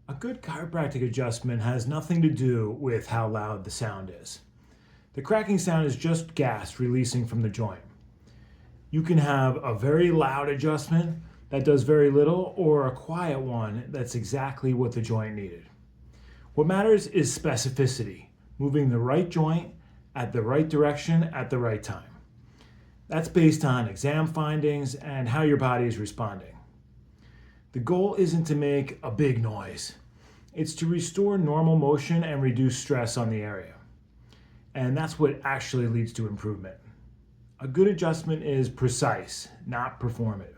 A good chiropractic adjustment has nothing to do with how loud the sound is. The cracking sound is just gas releasing from the joint. You can have a very loud adjustment that does very little, or a quiet one that's exactly what the joint needed. What matters is specificity, moving the right joint at the right direction at the right time. That's based on exam findings and how your body is responding. The goal isn't to make a big noise. It's to restore normal motion and reduce stress on the area. And that's what actually leads to improvement. A good adjustment is precise, not performative.